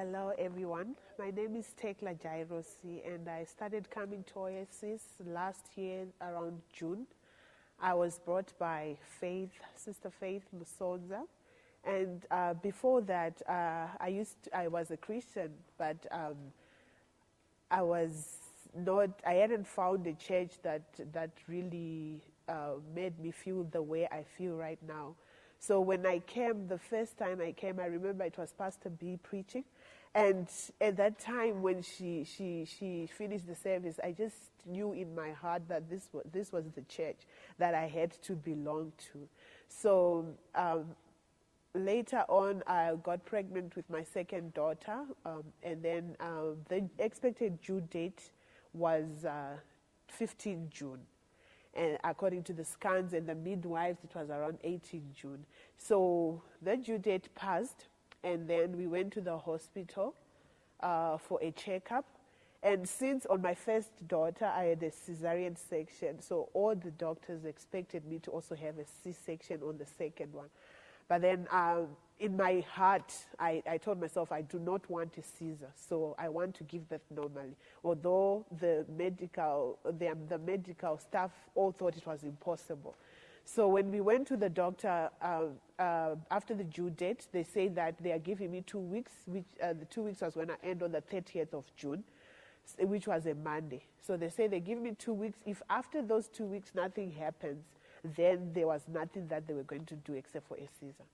Hello everyone, my name is Teckler and I started coming to Oasis last year around June. I was brought by Sister Faith Musonza, and before that I was a Christian, but I hadn't found a church that really made me feel the way I feel right now. So when I came, the first time I came, I remember it was Pastor B preaching. And at that time when she finished the service, I just knew in my heart that this was the church that I had to belong to. So later on, I got pregnant with my second daughter. And then the expected due date was 15 June. And according to the scans and the midwives, it was around 18 June. So the due date passed, and then we went to the hospital for a checkup. And since on my first daughter, I had a cesarean section, so all the doctors expected me to also have a C-section on the second one. But then in my heart, I told myself I do not want a Caesar, so I want to give birth normally. Although the medical staff all thought it was impossible. So when we went to the doctor after the due date, they said that they are giving me 2 weeks, which the 2 weeks was going to end on the 30th of June, which was a Monday. So they say they give me 2 weeks. If after those 2 weeks nothing happens, then there was nothing that they were going to do except for a Caesar.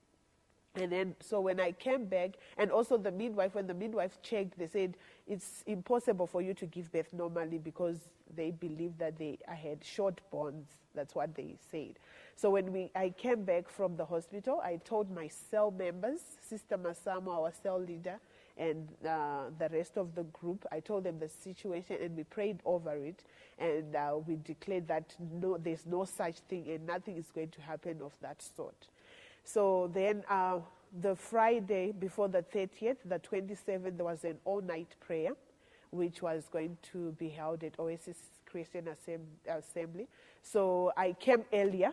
And then, so when I came back, and also the midwife, when the midwife checked, they said, it's impossible for you to give birth normally because they believe that I had short bones. That's what they said. So when I came back from the hospital, I told my cell members, Sister Masamo, our cell leader, and the rest of the group, I told them the situation, and we prayed over it, and we declared that no, there's no such thing, and nothing is going to happen of that sort. So then the Friday before the 30th, the 27th, there was an all-night prayer, which was going to be held at Oasis Christian Assembly. So I came earlier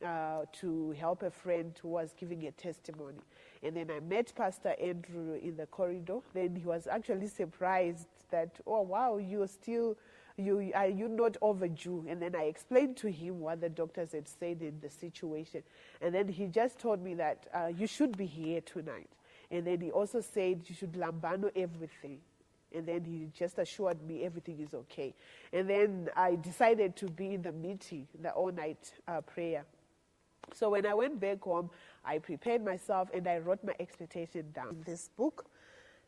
to help a friend who was giving a testimony. And then I met Pastor Andrew in the corridor. Then he was actually surprised that, oh, wow, you're not overdue. And then I explained to him what the doctors had said in the situation. And then he just told me that you should be here tonight. And then he also said you should lambano everything. And then he just assured me everything is okay. And then I decided to be in the meeting, the all-night prayer. So when I went back home, I prepared myself and I wrote my expectation down. In this book,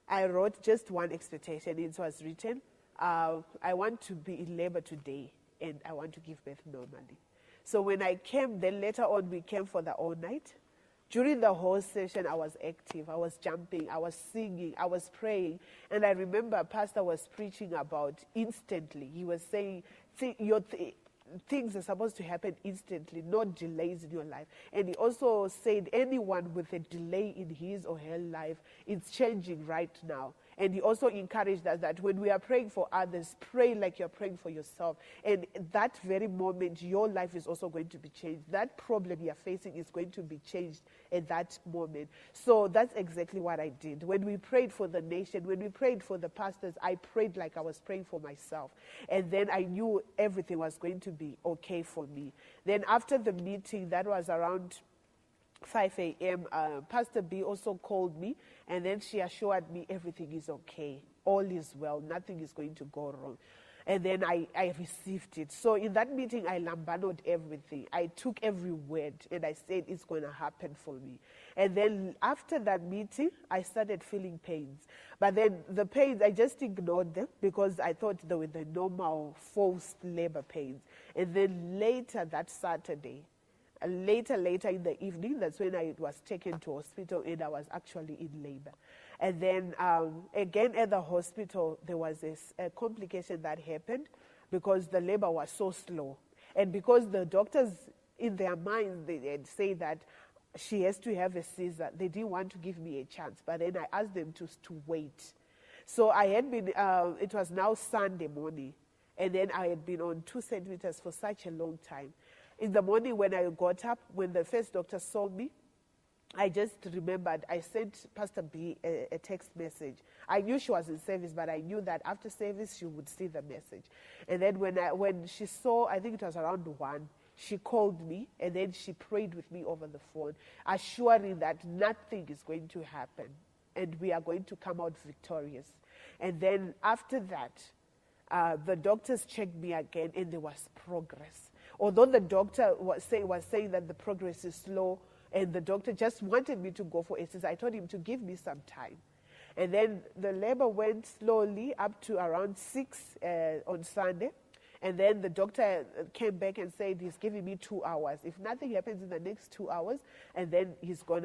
I wrote just one expectation. It was written, I want to be in labor today and I want to give birth normally. So when I came, then later on we came for the all night. During the whole session, I was active. I was jumping, I was singing, I was praying. And I remember Pastor was preaching about instantly. He was saying, things are supposed to happen instantly, not delays in your life. And he also said anyone with a delay in his or her life, it's changing right now. And he also encouraged us that when we are praying for others, pray like you're praying for yourself. And that very moment, your life is also going to be changed. That problem you're facing is going to be changed at that moment. So that's exactly what I did. When we prayed for the nation, when we prayed for the pastors, I prayed like I was praying for myself. And then I knew everything was going to be okay for me. Then after the meeting, that was around 5 a.m., Pastor B also called me, and then she assured me everything is okay, all is well, nothing is going to go wrong. And then I received it. So in that meeting, I lambanoed everything. I took every word, and I said it's going to happen for me. And then after that meeting, I started feeling pains. But then the pains, I just ignored them because I thought they were the normal forced labor pains. And then later that Saturday, later in the evening, that's when I was taken to hospital and I was actually in labor. And then again at the hospital, there was a complication that happened because the labor was so slow. And because the doctors, in their minds, they had said that she has to have a Caesar, they didn't want to give me a chance. But then I asked them to wait. So I had been, it was now Sunday morning, and then I had been on 2 centimeters for such a long time. In the morning when I got up, when the first doctor saw me, I just remembered I sent Pastor B a text message. I knew she was in service, but I knew that after service she would see the message. And then when she saw, I think it was around 1, she called me, and then she prayed with me over the phone, assuring that nothing is going to happen and we are going to come out victorious. And then after that, the doctors checked me again, and there was progress. Although the doctor was saying that the progress is slow, and the doctor just wanted me to go for SS, I told him to give me some time. And then the labor went slowly up to around 6 on Sunday. And then the doctor came back and said he's giving me 2 hours. If nothing happens in the next 2 hours, and then he's going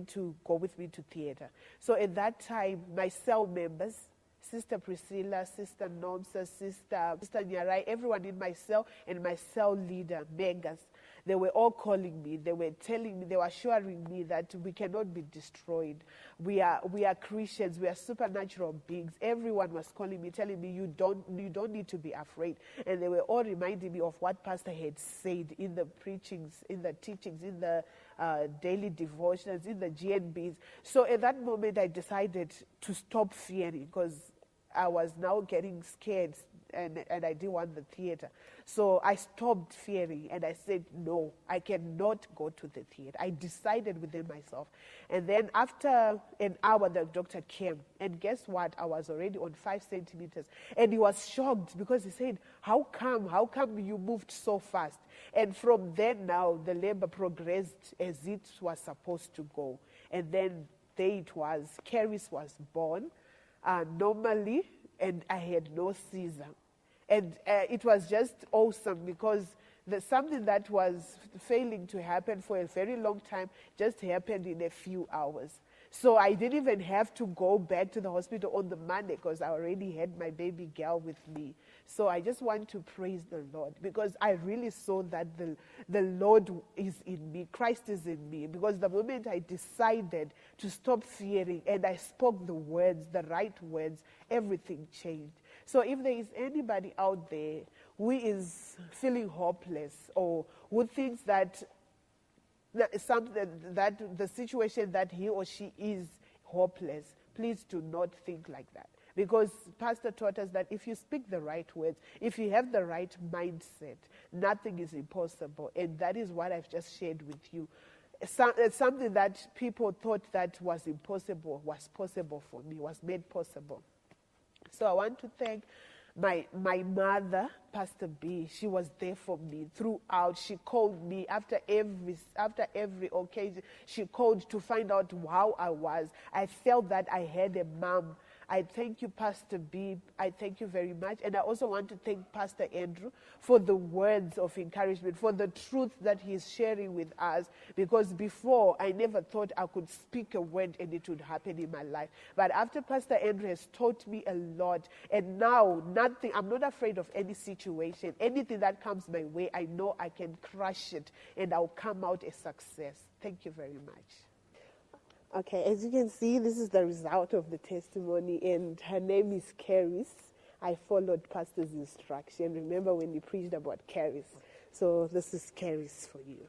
to go with me to theater. So at that time, my cell members, Sister Priscilla, Sister Nomsa, Sister Nyarai, everyone in my cell, and my cell leader, Megas, they were all calling me. They were telling me, they were assuring me that we cannot be destroyed. We are Christians. We are supernatural beings. Everyone was calling me, telling me, you don't need to be afraid. And they were all reminding me of what Pastor had said in the preachings, in the teachings, in the daily devotions, in the GNBs. So at that moment, I decided to stop fearing, because I was now getting scared, and I didn't want the theater. So I stopped fearing, and I said, no, I cannot go to the theater. I decided within myself. And then after an hour, the doctor came, and guess what? I was already on 5 centimeters. And he was shocked, because he said, how come you moved so fast? And from then now, the labor progressed as it was supposed to go. And then there it was. Caris was born normally, and I had no Caesar. And it was just awesome, because something that was failing to happen for a very long time just happened in a few hours. So I didn't even have to go back to the hospital on the Monday, because I already had my baby girl with me. So I just want to praise the Lord, because I really saw that the Lord is in me, Christ is in me. Because the moment I decided to stop fearing and I spoke the words, the right words, everything changed. So if there is anybody out there who is feeling hopeless, or who thinks that the situation that he or she is hopeless, please do not think like that. Because Pastor taught us that if you speak the right words, if you have the right mindset, nothing is impossible. And that is what I've just shared with you. Something that people thought that was impossible was possible for me, was made possible. So I want to thank my mother, Pastor B. She was there for me throughout. She called me after every occasion. She called to find out how I was. I felt that I had a mom. I thank you, Pastor B. I thank you very much. And I also want to thank Pastor Andrew for the words of encouragement, for the truth that he's sharing with us. Because before, I never thought I could speak a word and it would happen in my life. But after Pastor Andrew has taught me a lot, and now I'm not afraid of any situation. Anything that comes my way, I know I can crush it and I'll come out a success. Thank you very much. Okay, as you can see, this is the result of the testimony, and her name is Caris. I followed Pastor's instruction. Remember when he preached about Caris? So this is Caris for you.